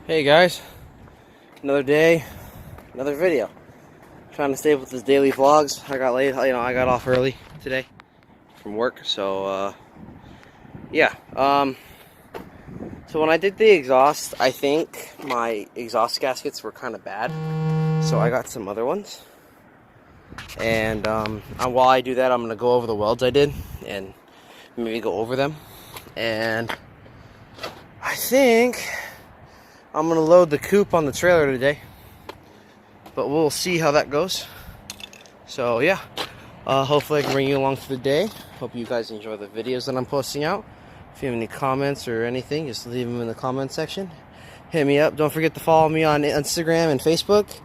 Hey guys, another day, another video. Trying to stay up with this daily vlogs. I got late, I got off early today from work, so yeah. So when I did the exhaust, I think my exhaust gaskets were kind of bad, so I got some other ones. And while I do that, I'm gonna go over the welds I did and maybe go over them. And I think I'm gonna load the coupe on the trailer today, but we'll see how that goes. So yeah, hopefully I can bring you along for the day. Hope you guys enjoy the videos that I'm posting out. If you have any comments or anything, just leave them in the comment section. Hit me up. Don't forget to follow me on Instagram and Facebook.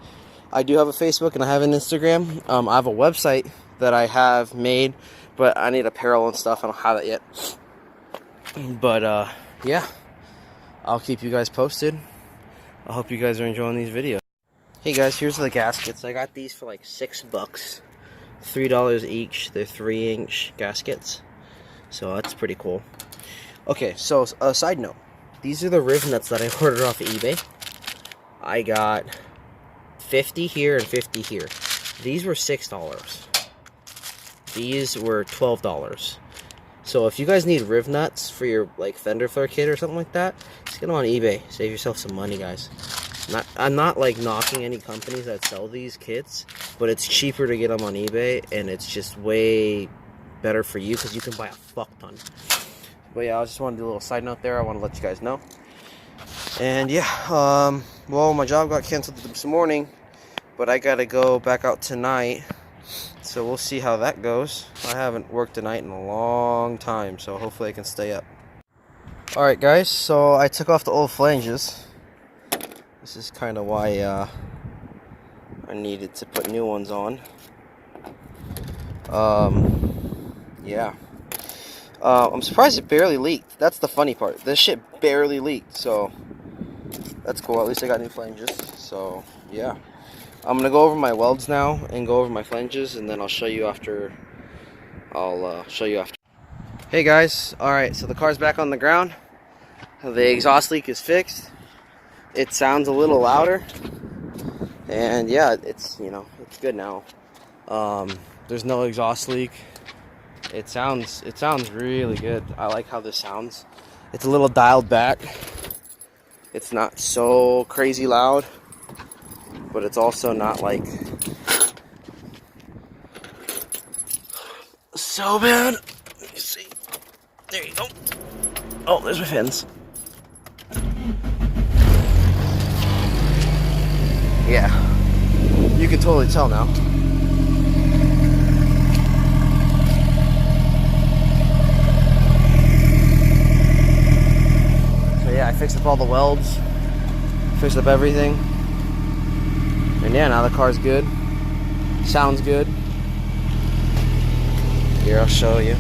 I do have a Facebook and I have an Instagram. I have a website that I have made, but I need apparel and stuff. I don't have it yet. But yeah, I'll keep you guys posted. I hope you guys are enjoying these videos. Hey guys, here's the gaskets. I got these for like $6, $3 each. They're 3-inch gaskets, so that's pretty cool. Okay, so a side note, these are the riv nuts that I ordered off of eBay. I got 50 here and 50 here. These were $6. These were $12. So if you guys need riv nuts for your like fender flare kit or something like that, just get them on eBay. Save yourself some money, guys. I'm not like knocking any companies that sell these kits, but it's cheaper to get them on eBay, and it's just way better for you because you can buy a fuck ton. But yeah, I just want to do a little side note there. I want to let you guys know. And yeah, well, my job got canceled this morning, but I gotta go back out tonight. So we'll see how that goes. I haven't worked tonight in a long time, so hopefully I can stay up. Alright guys, so I took off the old flanges. This is kind of why I needed to put new ones on. Yeah. I'm surprised it barely leaked. That's the funny part. This shit barely leaked, so that's cool. At least I got new flanges. So yeah. I'm gonna go over my welds now and go over my flanges, and then I'll show you after. Hey guys, alright, so the car's back on the ground. The exhaust leak is fixed. It sounds a little louder, and yeah, it's it's good now. There's no exhaust leak. It sounds really good. I like how this sounds. It's a little dialed back. It's not so crazy loud, but it's also not like so bad. Let me see. There you go. Oh, there's my fins. Yeah, you can totally tell now. So yeah, I fixed up all the welds, fixed up everything. And yeah, now the car's good. Sounds good. Here, I'll show you.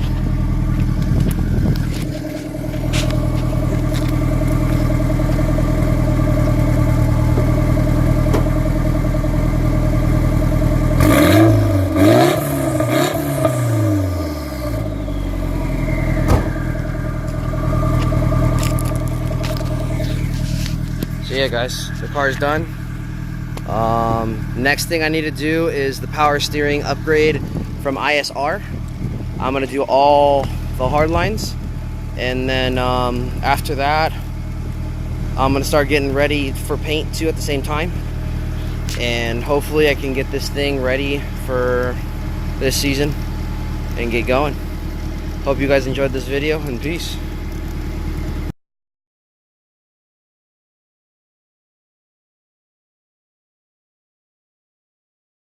So yeah guys, the car's done. Next thing I need to do is the power steering upgrade from ISR. I'm gonna do all the hard lines, and then after that I'm gonna start getting ready for paint too at the same time, and hopefully I can get this thing ready for this season and get going. Hope you guys enjoyed this video, and peace.